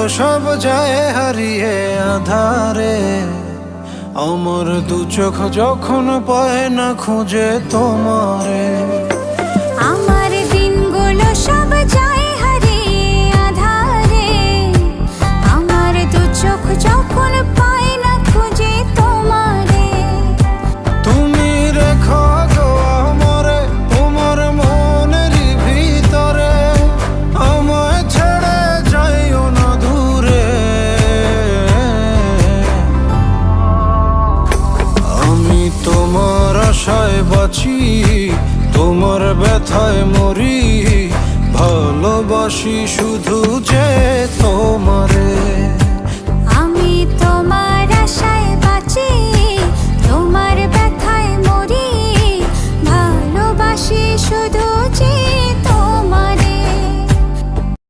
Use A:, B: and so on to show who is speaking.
A: সব যায় হারিয়ে আধারে। আমার দু চোখ যখন পায় না খুঁজে তোমারে।
B: আমার দিনগুলো সব যায় হারিয়ে আঁধারে। আমার দু চোখ যখন পায় না খুঁজে তোমারে।
A: তুমি রেখো গো আমারে তোমার মনেরই ভিতরে, আমায় ছেড়ে যাইও না দূরে। আমি তোমার আশায় বাঁচি, তোমার ব্যথায় মরি, ভালোবাসি শুধু যে তোমার।